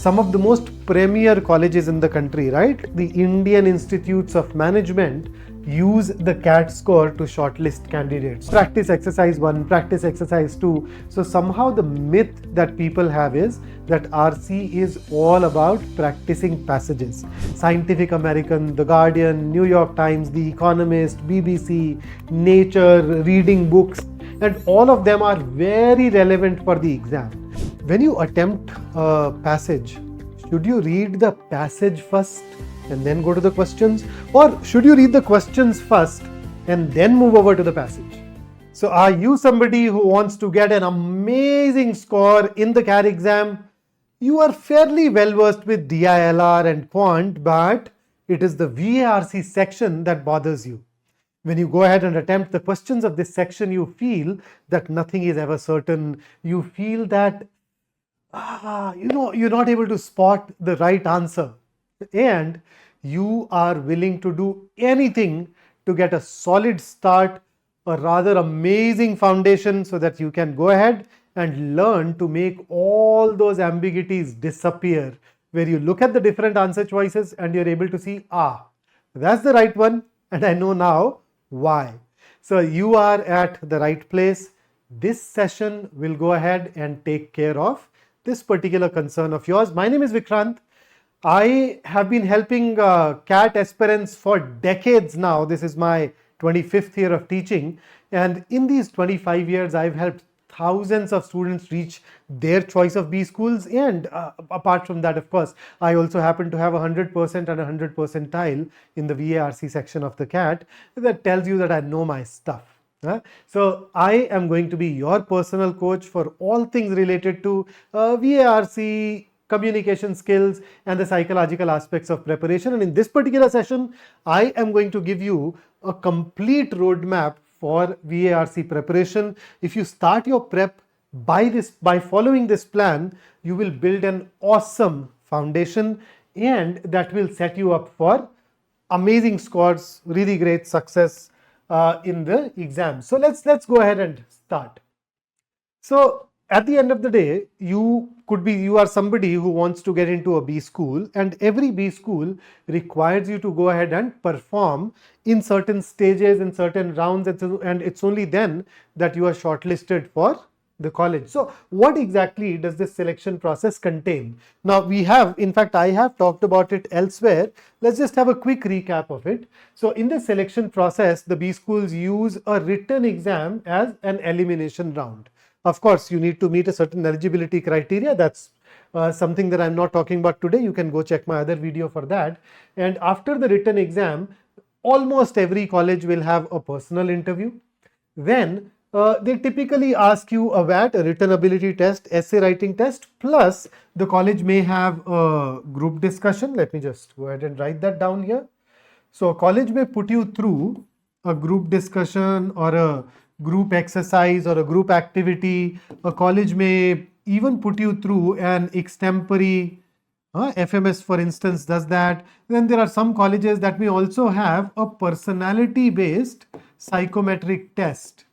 some of the most premier colleges in the country, right? The Indian Institutes of Management use the CAT score to shortlist candidates. Practice exercise 1, practice exercise 2. So somehow the myth that people have is that RC is all about practicing passages. Scientific American, The Guardian, New York Times, The Economist, BBC, Nature, reading books, and all of them are very relevant for the exam. When you attempt a passage, should you read the passage first and then go to the questions, or should you read the questions first and then move over to the passage? So are you somebody who wants to get an amazing score in the CAT exam? You are fairly well versed with DILR and quant, but it is the VARC section that bothers you. When you go ahead and attempt the questions of this section, you feel that nothing is ever certain. You feel that you're not able to spot the right answer, and you are willing to do anything to get a solid start, a rather amazing foundation, so that you can go ahead and learn to make all those ambiguities disappear, where you look at the different answer choices and you're able to see, that's the right one, and I know now why. So you are at the right place. This session will go ahead and take care of this particular concern of yours. My name is Vikrant. I have been helping CAT aspirants for decades now. This is my 25th year of teaching, and in these 25 years I've helped thousands of students reach their choice of B schools, and apart from that, of course, I also happen to have 100% and 100 percentile in the VARC section of the CAT. That tells you that I know my stuff. So I am going to be your personal coach for all things related to VARC, communication skills, and the psychological aspects of preparation. And in this particular session, I am going to give you a complete roadmap for VARC preparation. If you start your prep by following this plan, you will build an awesome foundation, and that will set you up for amazing scores, really great success in the exam. So let's go ahead and start. So at the end of the day, you are somebody who wants to get into a B school, and every B school requires you to go ahead and perform in certain stages, in certain rounds, and it's only then that you are shortlisted for the college. So what exactly does this selection process contain? Now in fact I have talked about it elsewhere. Let's just have a quick recap of it. So in the selection process, the B schools use a written exam as an elimination round. Of course, you need to meet a certain eligibility criteria. That's something that I'm not talking about today. You can go check my other video for that. And after the written exam, almost every college will have a personal interview. Then they typically ask you a VAT, a written ability test, essay writing test, plus the college may have a group discussion. Let me just go ahead and write that down here. So college may put you through a group discussion or a group exercise or a group activity. A college may even put you through an extempore. FMS, for instance, does that. Then there are some colleges that may also have a personality-based psychometric test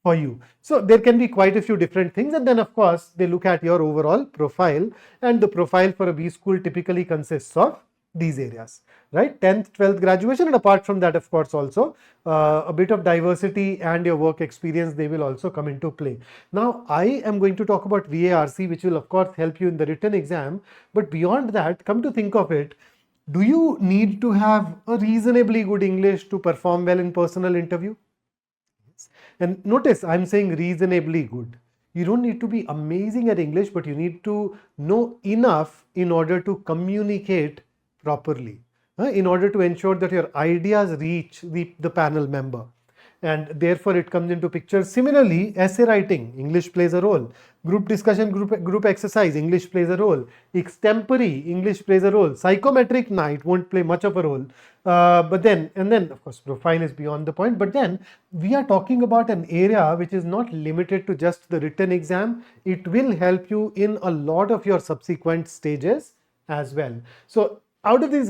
for you. So there can be quite a few different things, and then of course they look at your overall profile, and the profile for a B school typically consists of these areas, right? 10th, 12th graduation, and apart from that, of course, also a bit of diversity and your work experience, they will also come into play. Now I am going to talk about VARC, which will of course help you in the written exam, but beyond that, come to think of it, do you need to have a reasonably good English to perform well in personal interview? And notice I'm saying reasonably good. You don't need to be amazing at English, but you need to know enough in order to communicate properly, in order to ensure that your ideas reach the panel member, and therefore it comes into picture. Similarly, essay writing, English plays a role. Group discussion, group exercise, English plays a role. Extempore, English plays a role. Psychometric, it won't play much of a role. But then of course profile is beyond the point, but then we are talking about an area which is not limited to just the written exam. It will help you in a lot of your subsequent stages as well. So out of these,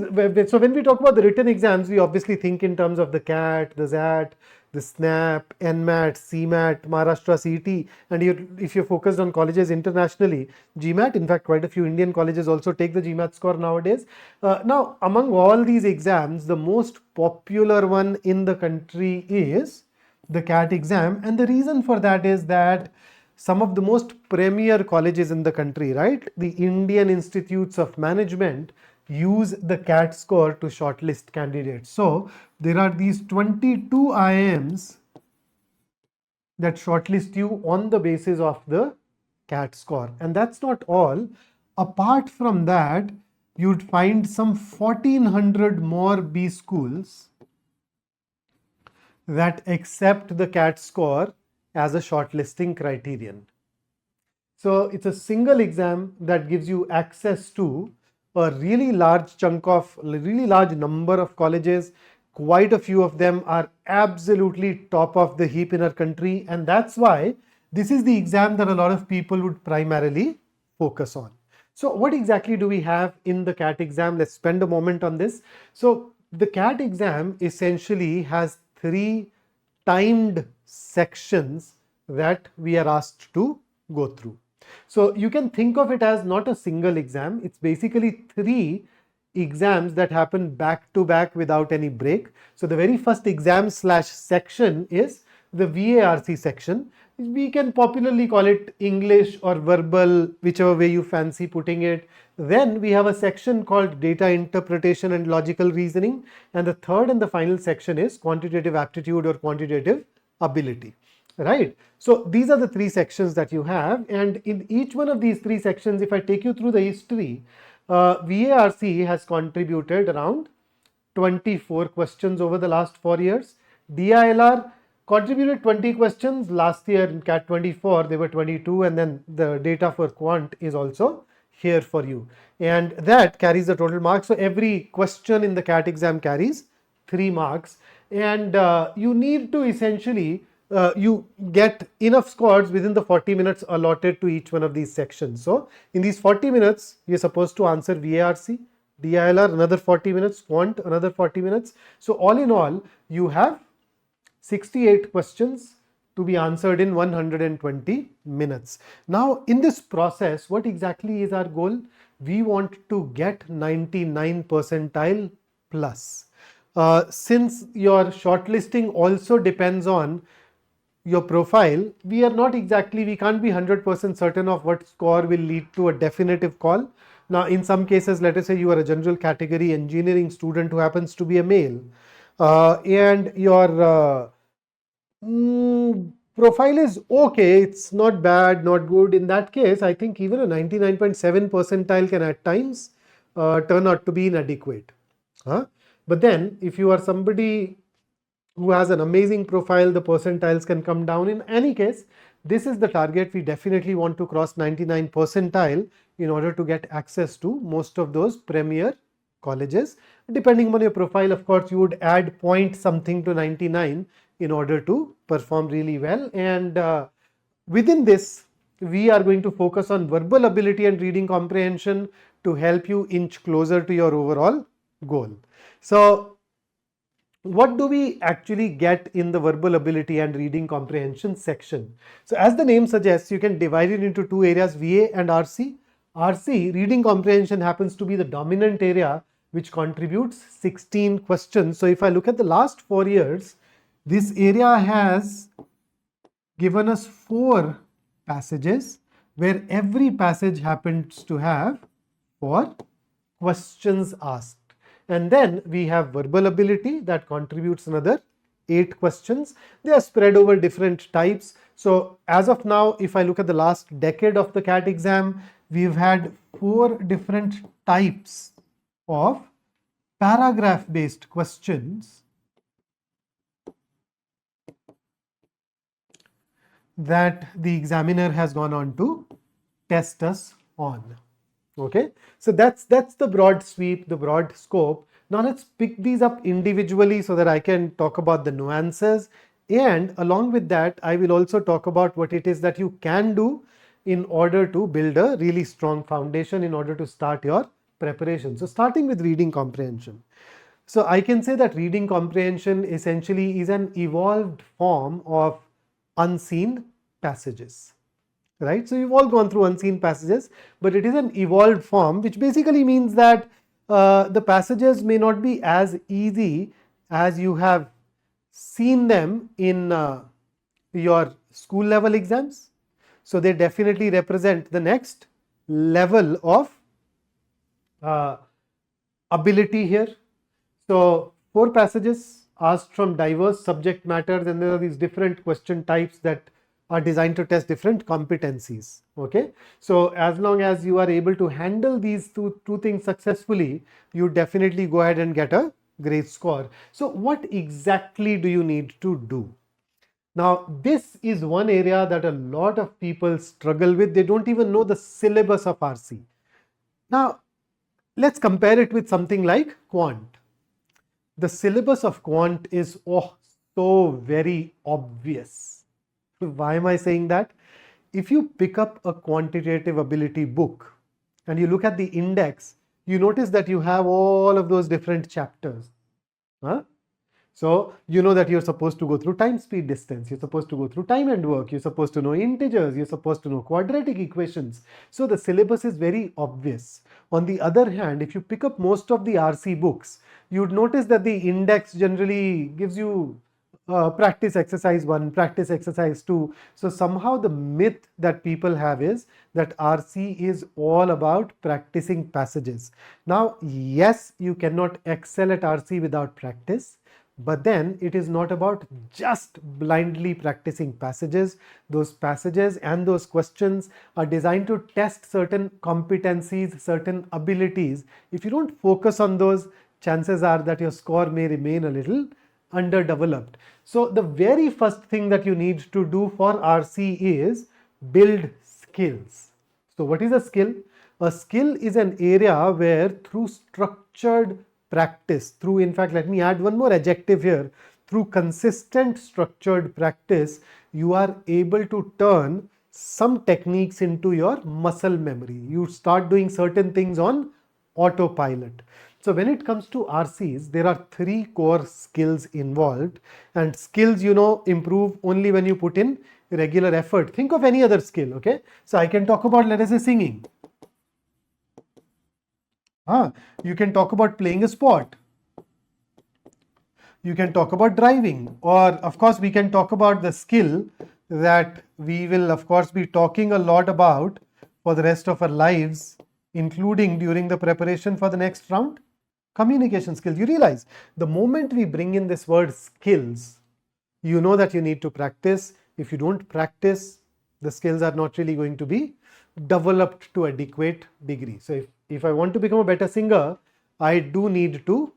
so when we talk about the written exams, we obviously think in terms of the CAT, the XAT, the SNAP, NMAT, CMAT, Maharashtra CET, and if you're focused on colleges internationally, GMAT. In fact, quite a few Indian colleges also take the GMAT score nowadays. Now, among all these exams, the most popular one in the country is the CAT exam, and the reason for that is that some of the most premier colleges in the country, right, the Indian Institutes of Management, use the CAT score to shortlist candidates. So there are these 22 IIMs that shortlist you on the basis of the CAT score. And that's not all. Apart from that, you'd find some 1400 more B schools that accept the CAT score as a shortlisting criterion. So it's a single exam that gives you access to a really large number of colleges. Quite a few of them are absolutely top of the heap in our country, and that's why this is the exam that a lot of people would primarily focus on. So what exactly do we have in the CAT exam? Let's spend a moment on this. So the CAT exam essentially has 3 timed sections that we are asked to go through. So you can think of it as not a single exam. It's basically 3 exams that happen back to back without any break. So the very first exam / section is the VARC section. We can popularly call it English or verbal, whichever way you fancy putting it. Then we have a section called data interpretation and logical reasoning. And the third and the final section is quantitative aptitude or quantitative ability. Right. So these are the 3 sections that you have, and in each one of these 3 sections, if I take you through the history, VARC has contributed around 24 questions over the last 4 years. DILR contributed 20 questions. Last year in CAT 24, they were 22, and then the data for quant is also here for you. And that carries the total marks. So every question in the CAT exam carries 3 marks. And you need to essentially you get enough scores within the 40 minutes allotted to each one of these sections. So in these 40 minutes, you're supposed to answer VARC, DILR another 40 minutes, quant another 40 minutes. So all in all, you have 68 questions to be answered in 120 minutes. Now in this process, what exactly is our goal? We want to get 99 percentile plus. Since your shortlisting also depends on your profile, we can't be 100% certain of what score will lead to a definitive call. Now, in some cases, let us say you are a general category engineering student who happens to be a male, and your profile is okay, it's not bad, not good. In that case, I think even a 99.7 percentile can at times turn out to be inadequate. But then, if you are somebody who has an amazing profile, the percentiles can come down. In any case, this is the target. We definitely want to cross 99 percentile in order to get access to most of those premier colleges. Depending on your profile, of course, you would add point something to 99 in order to perform really well. And within this, we are going to focus on verbal ability and reading comprehension to help you inch closer to your overall goal. So what do we actually get in the verbal ability and reading comprehension section? So as the name suggests, you can divide it into 2 areas, VA and RC. RC, reading comprehension, happens to be the dominant area which contributes 16 questions. So if I look at the last 4 years, this area has given us 4 passages where every passage happens to have 4 questions asked. And then we have verbal ability that contributes another 8 questions. They are spread over different types. So as of now, if I look at the last decade of the CAT exam, we've had 4 different types of paragraph-based questions that the examiner has gone on to test us on. Okay, so that's the broad sweep, the broad scope. Now let's pick these up individually so that I can talk about the nuances, and along with that I will also talk about what it is that you can do in order to build a really strong foundation in order to start your preparation. So starting with reading comprehension. So I can say that reading comprehension essentially is an evolved form of unseen passages, right? So you've all gone through unseen passages, but it is an evolved form, which basically means that the passages may not be as easy as you have seen them in your school level exams. So they definitely represent the next level of ability here. So 4 passages asked from diverse subject matters, and there are these different question types that are designed to test different competencies. Okay, so as long as you are able to handle these two things successfully, you definitely go ahead and get a great score. So what exactly do you need to do? Now, this is one area that a lot of people struggle with. They don't even know the syllabus of RC. Now, let's compare it with something like quant. The syllabus of quant is so very obvious. Why am I saying that? If you pick up a quantitative ability book and you look at the index, you notice that you have all of those different chapters. So you know that you're supposed to go through time, speed, distance. You're supposed to go through time and work. You're supposed to know integers. You're supposed to know quadratic equations. So the syllabus is very obvious. On the other hand, if you pick up most of the RC books, you'd notice that the index generally gives you practice exercise 1, practice exercise 2. So somehow the myth that people have is that RC is all about practicing passages. Now, yes, you cannot excel at RC without practice. But then it is not about just blindly practicing passages. Those passages and those questions are designed to test certain competencies, certain abilities. If you don't focus on those, chances are that your score may remain a little underdeveloped. So the very first thing that you need to do for RC is build skills. So what is a skill? A skill is an area where through structured practice, through, in fact, let me add one more adjective here, through consistent structured practice, you are able to turn some techniques into your muscle memory. You start doing certain things on autopilot. So when it comes to RCs, there are 3 core skills involved, and skills, you know, improve only when you put in regular effort. Think of any other skill, okay? So I can talk about, let us say, singing. You can talk about playing a sport. You can talk about driving, or of course we can talk about the skill that we will of course be talking a lot about for the rest of our lives, including during the preparation for the next round, communication skills. You realize the moment we bring in this word skills, you know that you need to practice. If you don't practice, the skills are not really going to be developed to adequate degree. So if I want to become a better singer, I do need to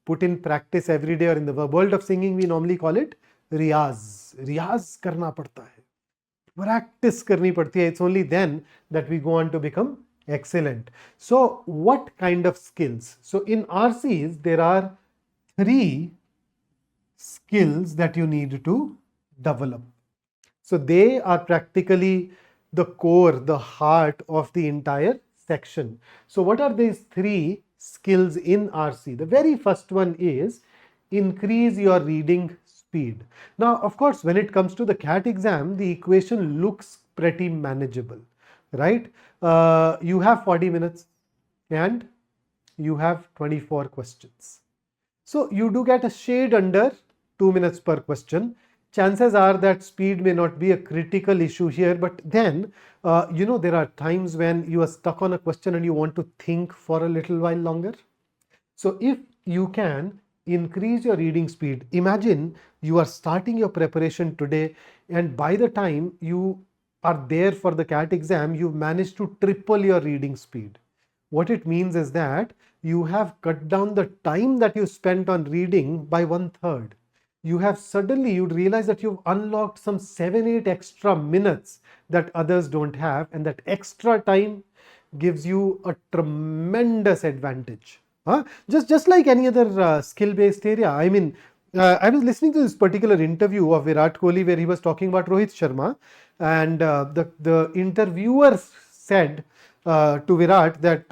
put in practice every day, or in the world of singing, we normally call it riyaz. Riyaz karna padta hai. Practice karni padti hai. It's only then that we go on to become excellent. So what kind of skills? So in RCs, there are 3 skills that you need to develop. So they are practically the core, the heart of the entire section. So what are these 3 skills in RC? The very first one is increase your reading speed. Now, of course, when it comes to the CAT exam, the equation looks pretty manageable, right? You have 40 minutes and you have 24 questions. So you do get a shade under 2 minutes per question. Chances are that speed may not be a critical issue here, but then, you know, there are times when you are stuck on a question and you want to think for a little while longer. So if you can increase your reading speed, imagine you are starting your preparation today, and by the time you are there for the CAT exam, you've managed to triple your reading speed. What it means is that you have cut down the time that you spent on reading by 1/3. You'd realize that you've unlocked some 7-8 extra minutes that others don't have, and that extra time gives you a tremendous advantage. Just like any other skill-based area. I mean, I was listening to this particular interview of Virat Kohli where he was talking about Rohit Sharma, and the interviewer said to Virat that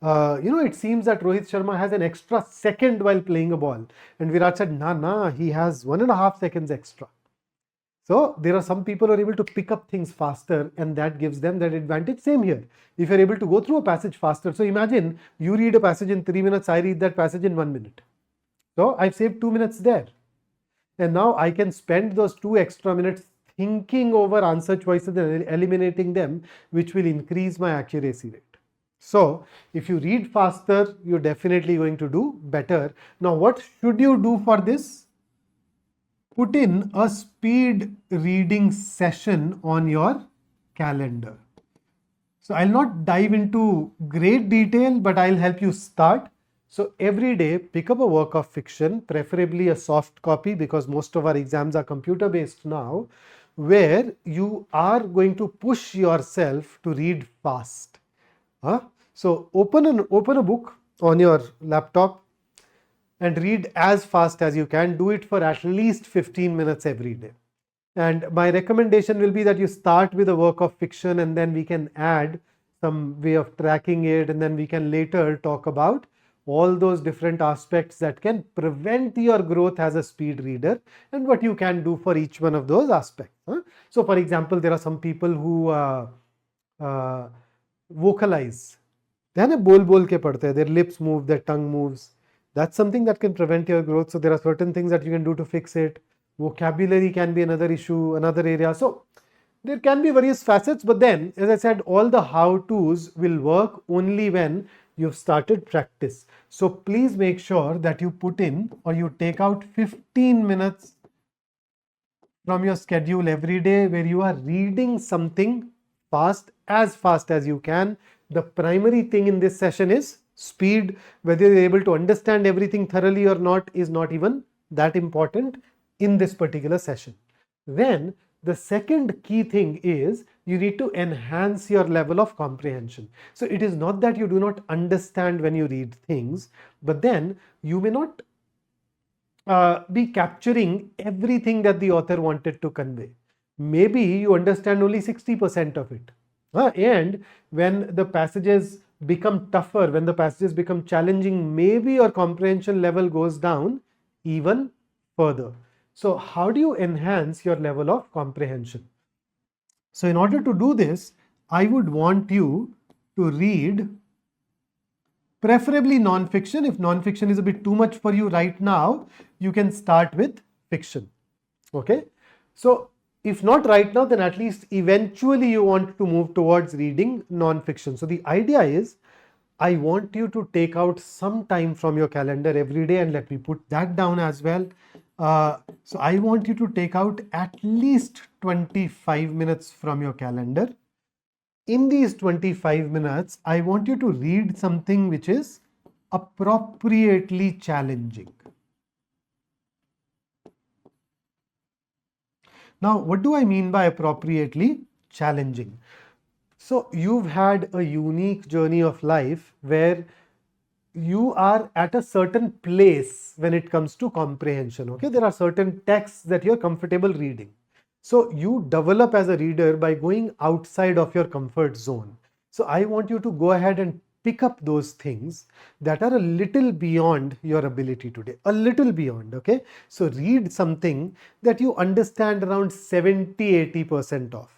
It seems that Rohit Sharma has an extra second while playing a ball. And Virat said, nah, he has 1.5 seconds extra. So there are some people who are able to pick up things faster, and that gives them that advantage. Same here. If you're able to go through a passage faster. So imagine you read a passage in 3 minutes, I read that passage in 1 minute. So I've saved 2 minutes there. And now I can spend those 2 extra minutes thinking over answer choices and eliminating them, which will increase my accuracy rate. So if you read faster, you're definitely going to do better. Now what should you do for this? Put in a speed reading session on your calendar. So I'll not dive into great detail, but I'll help you start. So every day pick up a work of fiction, preferably a soft copy, because most of our exams are computer based now, where you are going to push yourself to read fast. So open a book on your laptop and read as fast as you can. Do it for at least 15 minutes every day. And my recommendation will be that you start with a work of fiction, and then we can add some way of tracking it, and then we can later talk about all those different aspects that can prevent your growth as a speed reader and what you can do for each one of those aspects. So for example, there are some people who vocalize. Then bol ke padhte hai, their lips move, their tongue moves. That's something that can prevent your growth. So there are certain things that you can do to fix it. Vocabulary can be another issue, another area. So there can be various facets, but then, as I said, all the how-tos will work only when you've started practice. So please make sure that you put in or you take out 15 minutes from your schedule every day where you are reading something fast as you can. The primary thing in this session is speed. Whether you're able to understand everything thoroughly or not is not even that important in this particular session. Then the second key thing is you need to enhance your level of comprehension. So it is not that you do not understand when you read things, but then you may not be capturing everything that the author wanted to convey. Maybe you understand only 60% of it. And when the passages become tougher, when the passages become challenging, maybe your comprehension level goes down even further. So how do you enhance your level of comprehension? So in order to do this, I would want you to read preferably non-fiction. If non-fiction is a bit too much for you right now, you can start with fiction. Okay. So if not right now, then at least eventually you want to move towards reading non-fiction. So the idea is, I want you to take out some time from your calendar every day, and let me put that down as well. So I want you to take out at least 25 minutes from your calendar. In these 25 minutes, I want you to read something which is appropriately challenging. Now, what do I mean by appropriately challenging? So you've had a unique journey of life where you are at a certain place when it comes to comprehension. Okay, there are certain texts that you're comfortable reading. So you develop as a reader by going outside of your comfort zone. So I want you to go ahead and pick up those things that are a little beyond your ability today, a little beyond. Okay, so read something that you understand around 70-80% of.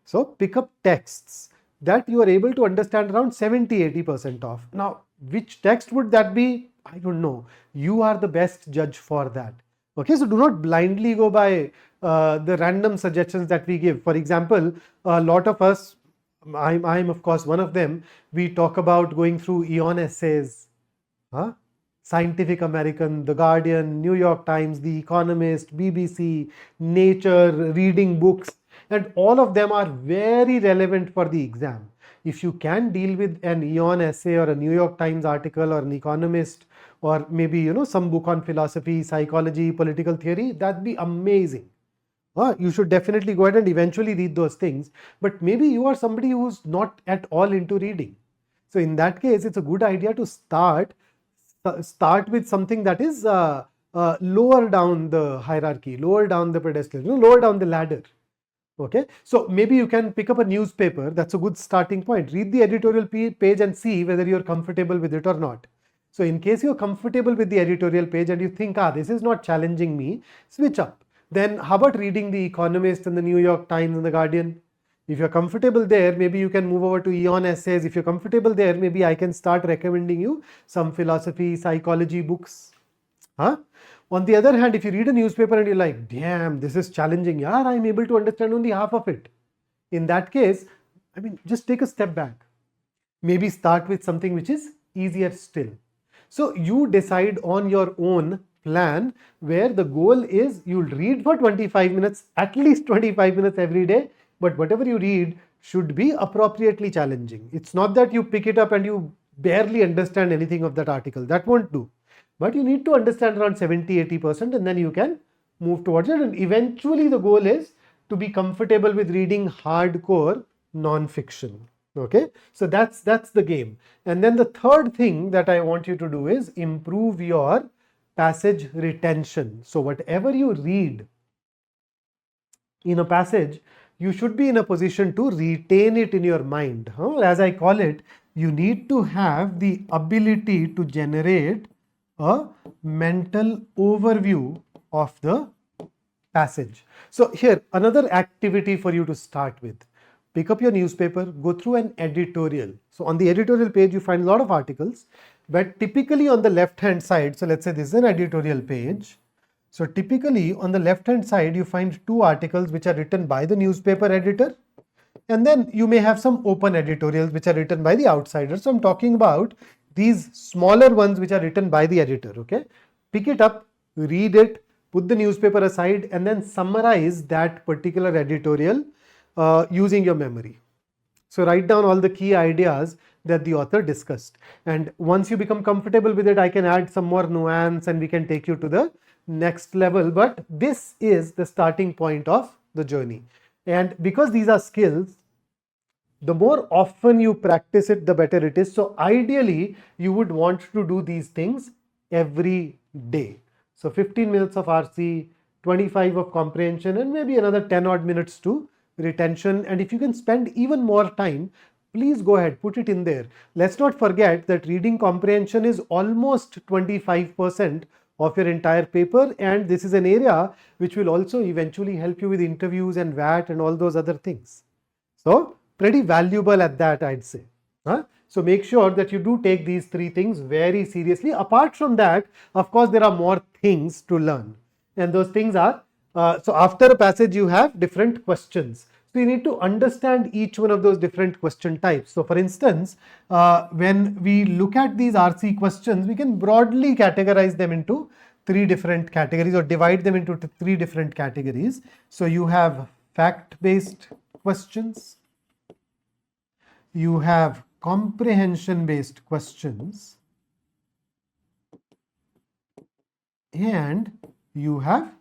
So pick up texts that you are able to understand around 70-80% of. Now, which text would that be? I don't know. You are the best judge for that. Okay, so do not blindly go by the random suggestions that we give. For example, a lot of us, I'm of course one of them, we talk about going through Aeon essays, Scientific American, The Guardian, New York Times, The Economist, BBC, Nature, reading books, and all of them are very relevant for the exam. If you can deal with an Aeon essay or a New York Times article or an Economist, or maybe some book on philosophy, psychology, political theory, that'd be amazing. You should definitely go ahead and eventually read those things. But maybe you are somebody who's not at all into reading. So in that case, it's a good idea to start with something that is lower down the hierarchy, lower down the pedestal, lower down the ladder. Okay, so maybe you can pick up a newspaper. That's a good starting point. Read the editorial page and see whether you're comfortable with it or not. So in case you're comfortable with the editorial page and you think, this is not challenging me, switch up. Then how about reading The Economist and the New York Times and the Guardian? If you're comfortable there, maybe you can move over to Eon essays. If you're comfortable there, maybe I can start recommending you some philosophy, psychology books. On the other hand, if you read a newspaper and you're like, damn, this is challenging, I'm able to understand only half of it. In that case, just take a step back. Maybe start with something which is easier still. So you decide on your own plan where the goal is you'll read for 25 minutes, at least 25 minutes every day, but whatever you read should be appropriately challenging. It's not that you pick it up and you barely understand anything of that article. That won't do. But you need to understand around 70-80% and then you can move towards it. And eventually the goal is to be comfortable with reading hardcore non-fiction. Okay, so that's the game. And then the third thing that I want you to do is improve your passage retention. So whatever you read in a passage, you should be in a position to retain it in your mind. As I call it, you need to have the ability to generate a mental overview of the passage. So here, another activity for you to start with. Pick up your newspaper, go through an editorial. So on the editorial page, you find a lot of articles, but typically on the left-hand side, so let's say this is an editorial page. So typically on the left-hand side, you find two articles which are written by the newspaper editor. And then you may have some open editorials which are written by the outsider. So I'm talking about these smaller ones which are written by the editor. Okay, pick it up, read it, put the newspaper aside, and then summarize that particular editorial using your memory. So write down all the key ideas that the author discussed. And once you become comfortable with it, I can add some more nuance and we can take you to the next level. But this is the starting point of the journey. And because these are skills, the more often you practice it, the better it is. So ideally, you would want to do these things every day. So 15 minutes of RC, 25 of comprehension, and maybe another 10 odd minutes to retention. And if you can spend even more time, please go ahead, put it in there. Let's not forget that reading comprehension is almost 25% of your entire paper. And this is an area which will also eventually help you with interviews and VAT and all those other things. So pretty valuable at that, I'd say. So make sure that you do take these three things very seriously. Apart from that, of course, there are more things to learn. And those things are, so after a passage, you have different questions. So you need to understand each one of those different question types. So for instance, when we look at these RC questions, we can broadly categorize them into three different categories or divide them into three different categories. So you have fact-based questions, you have comprehension-based questions, and you have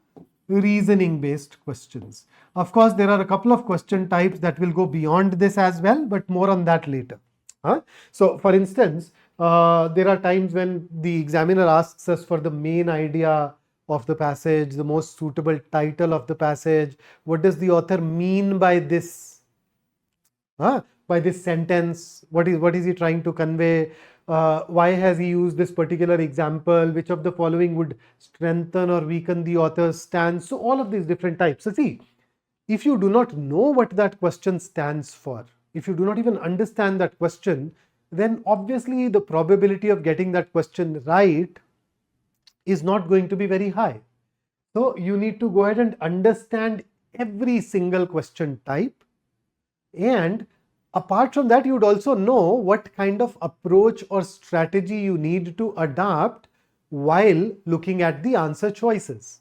reasoning-based questions. Of course, there are a couple of question types that will go beyond this as well, but more on that later. So, for instance, there are times when the examiner asks us for the main idea of the passage, the most suitable title of the passage. What does the author mean by this? By this sentence? What is he trying to convey? Why has he used this particular example? Which of the following would strengthen or weaken the author's stance? So all of these different types. So see, if you do not know what that question stands for, if you do not even understand that question, then obviously the probability of getting that question right is not going to be very high. So you need to go ahead and understand every single question type, and apart from that, you would also know what kind of approach or strategy you need to adopt while looking at the answer choices.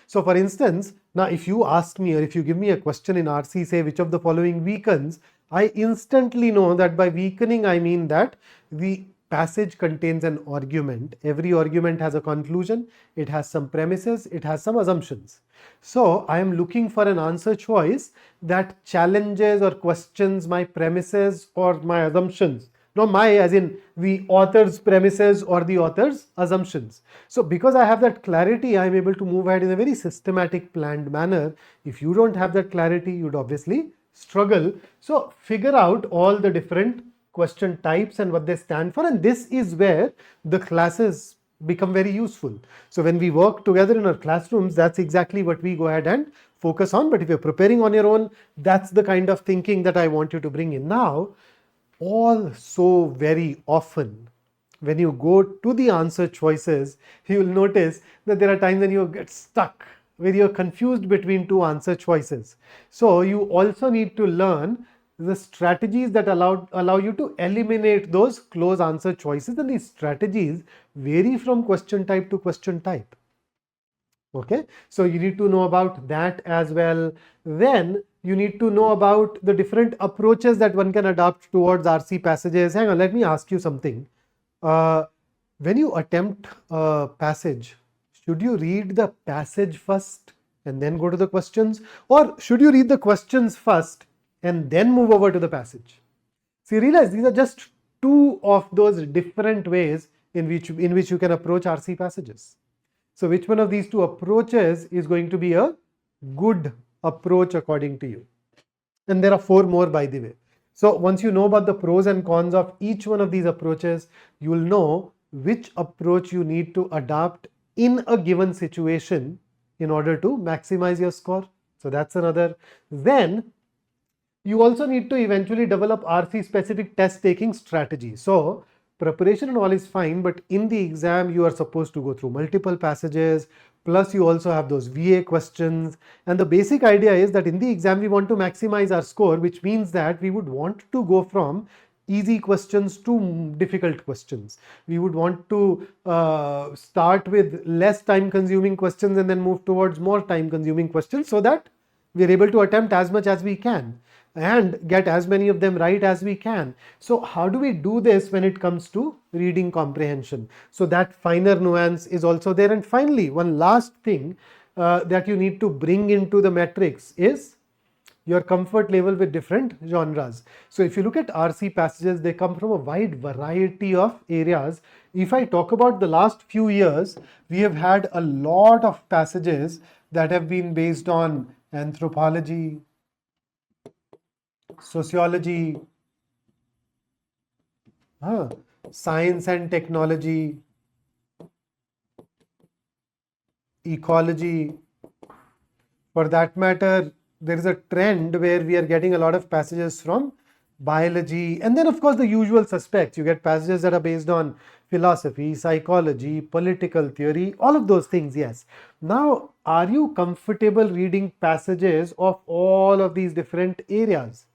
So for instance, now if you ask me or if you give me a question in RC, say which of the following weakens, I instantly know that by weakening I mean that the passage contains an argument. Every argument has a conclusion, it has some premises, it has some assumptions. So I am looking for an answer choice that challenges or questions my premises or my assumptions Not my as in the author's premises or the author's assumptions. So because I have that clarity, I'm able to move ahead in a very systematic, planned manner. If you don't have that clarity, you'd obviously struggle. So figure out all the different question types and what they stand for, and this is where the classes become very useful. So when we work together in our classrooms, that's exactly what we go ahead and focus on. But if you're preparing on your own, that's the kind of thinking that I want you to bring in. Now, also very often when you go to the answer choices, you will notice that there are times when you get stuck, where you're confused between two answer choices. So you also need to learn the strategies that allow you to eliminate those close answer choices, and these strategies vary from question type to question type. Okay, so you need to know about that as well. Then you need to know about the different approaches that one can adopt towards RC passages. Hang on, let me ask you something. When you attempt a passage, should you read the passage first and then go to the questions, or should you read the questions first and then move over to the passage? So you realize these are just two of those different ways in which you can approach RC passages. So which one of these two approaches is going to be a good approach according to you? And there are 4 more, by the way. So once you know about the pros and cons of each one of these approaches, you will know which approach you need to adopt in a given situation in order to maximize your score. So that's another. Then you also need to eventually develop RC specific test taking strategy. So preparation and all is fine, but in the exam you are supposed to go through multiple passages, plus you also have those VA questions. And the basic idea is that in the exam we want to maximize our score, which means that we would want to go from easy questions to difficult questions. We would want to start with less time consuming questions and then move towards more time consuming questions, so that we are able to attempt as much as we can and get as many of them right as we can. So how do we do this when it comes to reading comprehension? So that finer nuance is also there. And finally, one last thing that you need to bring into the metrics is your comfort level with different genres. So if you look at RC passages, they come from a wide variety of areas. If I talk about the last few years, we have had a lot of passages that have been based on anthropology, sociology, science and technology, ecology. For that matter, there is a trend where we are getting a lot of passages from biology, and then of course the usual suspects. You get passages that are based on philosophy, psychology, political theory, all of those things. Yes. Now, are you comfortable reading passages of all of these different areas?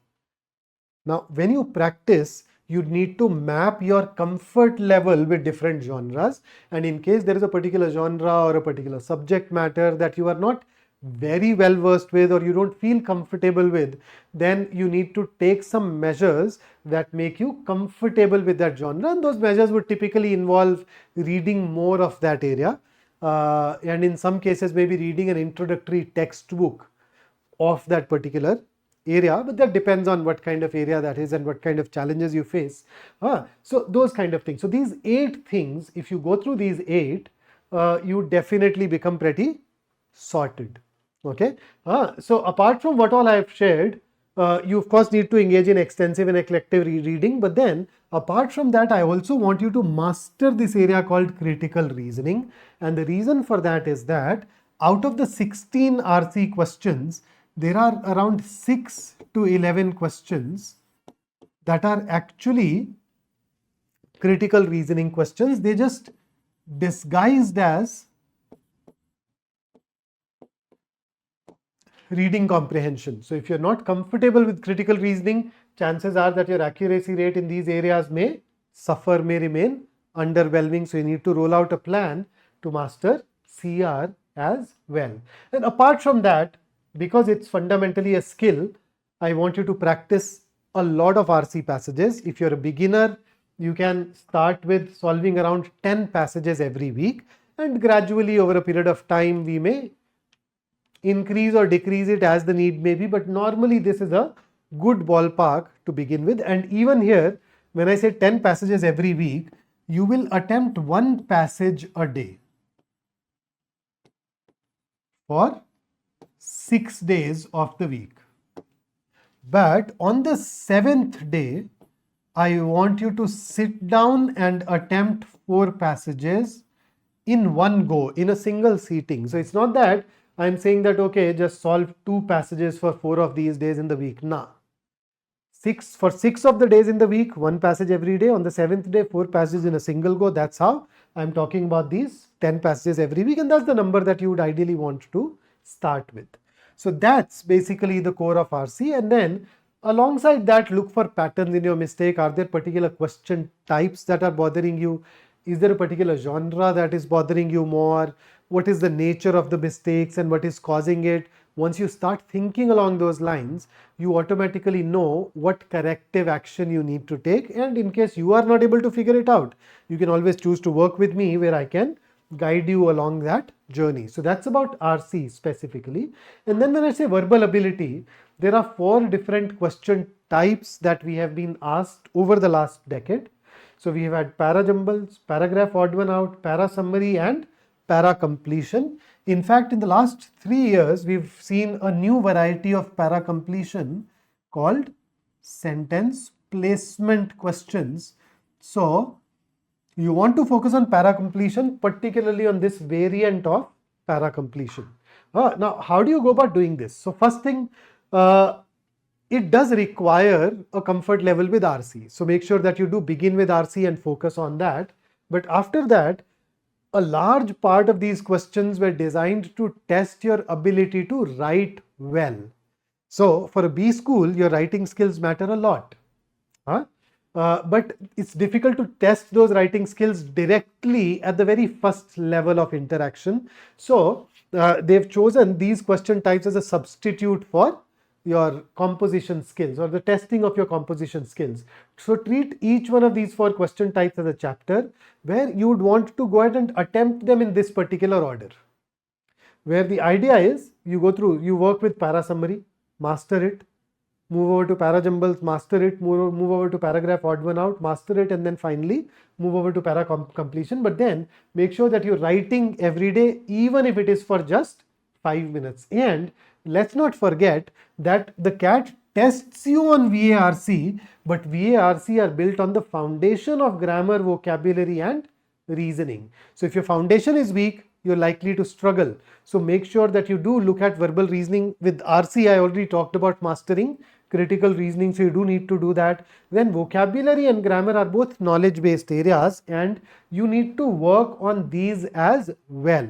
Now, when you practice, you need to map your comfort level with different genres, and in case there is a particular genre or a particular subject matter that you are not very well versed with or you don't feel comfortable with, then you need to take some measures that make you comfortable with that genre, and those measures would typically involve reading more of that area, and in some cases maybe reading an introductory textbook of that particular area, but that depends on what kind of area that is and what kind of challenges you face. So those kind of things. So these 8 things, if you go through these 8, you definitely become pretty sorted. Okay. So apart from what all I have shared, you of course need to engage in extensive and eclectic reading, but then apart from that, I also want you to master this area called critical reasoning. And the reason for that is that out of the 16 RC questions, there are around 6 to 11 questions that are actually critical reasoning questions. They just disguised as reading comprehension. So if you're not comfortable with critical reasoning, chances are that your accuracy rate in these areas may suffer, may remain underwhelming. So you need to roll out a plan to master CR as well. And apart from that, because it's fundamentally a skill, I want you to practice a lot of RC passages. If you're a beginner, you can start with solving around 10 passages every week, and gradually over a period of time we may increase or decrease it as the need may be, but normally this is a good ballpark to begin with. And even here, when I say 10 passages every week, you will attempt one passage a day for 6 days of the week. But on the 7th day, I want you to sit down and attempt 4 passages in one go, in a single seating. So it's not that I'm saying that, okay, just solve 2 passages for 4 of these days in the week. Nah. 6 of the days in the week, 1 passage every day. On the 7th day, 4 passages in a single go. That's how I'm talking about these 10 passages every week. And that's the number that you would ideally want to start with. So that's basically the core of RC. And then alongside that, look for patterns in your mistake. Are there particular question types that are bothering you? Is there a particular genre that is bothering you more? What is the nature of the mistakes and what is causing it? Once you start thinking along those lines, you automatically know what corrective action you need to take. And in case you are not able to figure it out, you can always choose to work with me where I can guide you along that journey. So that's about RC specifically. And then when I say verbal ability, there are 4 different question types that we have been asked over the last decade. So we have had para jumbles, paragraph odd one out, para summary and para completion. In fact, in the last 3 years, we've seen a new variety of para completion called sentence placement questions. So you want to focus on para completion, particularly on this variant of para completion. Now, how do you go about doing this? So first thing, it does require a comfort level with RC. So make sure that you do begin with RC and focus on that. But after that, a large part of these questions were designed to test your ability to write well. So for a B school, your writing skills matter a lot. But it's difficult to test those writing skills directly at the very first level of interaction. So they've chosen these question types as a substitute for your composition skills or the testing of your composition skills. So treat each one of these 4 question types as a chapter where you would want to go ahead and attempt them in this particular order. Where the idea is you go through, you work with para summary, master it, move over to para jumbles, master it, move over to paragraph odd one out, master it, and then finally move over to para completion. But then make sure that you're writing every day, even if it is for just 5 minutes. And let's not forget that the CAT tests you on VARC, but VARC are built on the foundation of grammar, vocabulary and reasoning. So if your foundation is weak, you're likely to struggle. So make sure that you do look at verbal reasoning. With RC, I already talked about mastering critical reasoning, so you do need to do that. Then vocabulary and grammar are both knowledge-based areas and you need to work on these as well.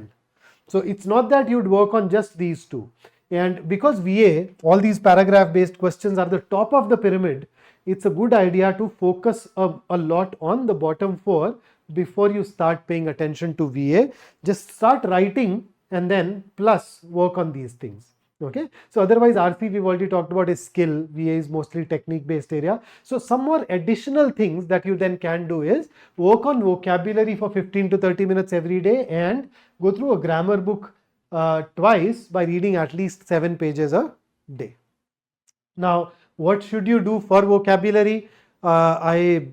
So it's not that you'd work on just these 2. And because VA, all these paragraph based questions are the top of the pyramid, it's a good idea to focus a lot on the bottom 4 before you start paying attention to VA. Just start writing and then plus work on these things. Okay. So otherwise RC we've already talked about is skill. VA is mostly technique based area. So some more additional things that you then can do is work on vocabulary for 15 to 30 minutes every day and go through a grammar book twice by reading at least 7 pages a day. Now, what should you do for vocabulary? I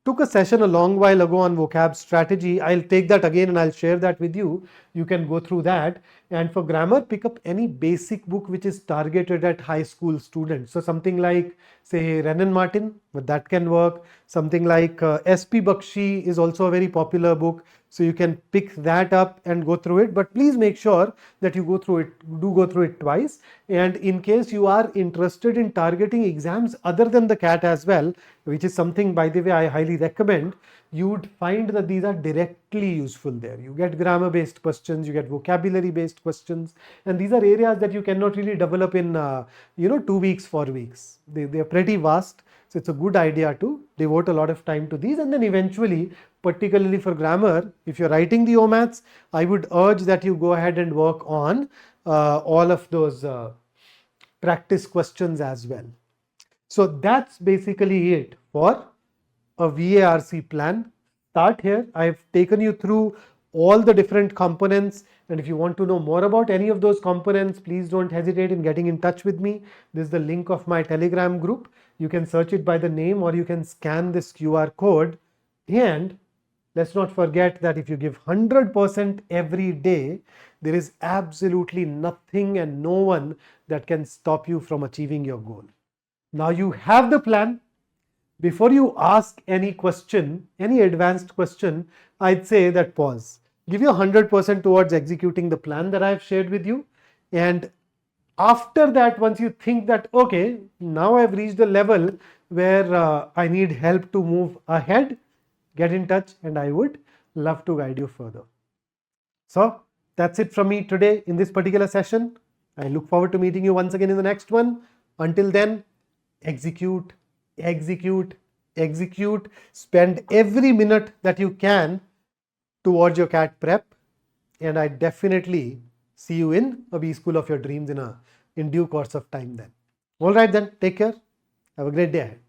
took a session a long while ago on vocab strategy. I'll take that again and I'll share that with you. You can go through that. And for grammar, pick up any basic book which is targeted at high school students. So something like, say, Renan Martin, but that can work. Something like S.P. Bakshi is also a very popular book. So you can pick that up and go through it. But please make sure that you go through it twice. And in case you are interested in targeting exams other than the CAT as well, which is something, by the way, I highly recommend, you would find that these are directly useful there. You get grammar based questions, you get vocabulary based questions, and these are areas that you cannot really develop in 2 weeks, 4 weeks. They are pretty vast. So it's a good idea to devote a lot of time to these, and then eventually, particularly for grammar, if you're writing the OMATs, I would urge that you go ahead and work on all of those practice questions as well. So that's basically it for a VARC plan. Start here. I've taken you through all the different components. And if you want to know more about any of those components, please don't hesitate in getting in touch with me. This is the link of my Telegram group. You can search it by the name, or you can scan this QR code. And let's not forget that if you give 100% every day, there is absolutely nothing and no one that can stop you from achieving your goal. Now you have the plan. Before you ask any question, any advanced question, I'd say that pause. Give your 100% towards executing the plan that I've shared with you. And after that, once you think that, okay, now I've reached the level where I need help to move ahead, get in touch and I would love to guide you further. So that's it from me today in this particular session. I look forward to meeting you once again in the next one. Until then, execute, execute, execute. Spend every minute that you can towards your CAT prep. And I definitely see you in a B school of your dreams in due course of time then. All right then, take care. Have a great day ahead.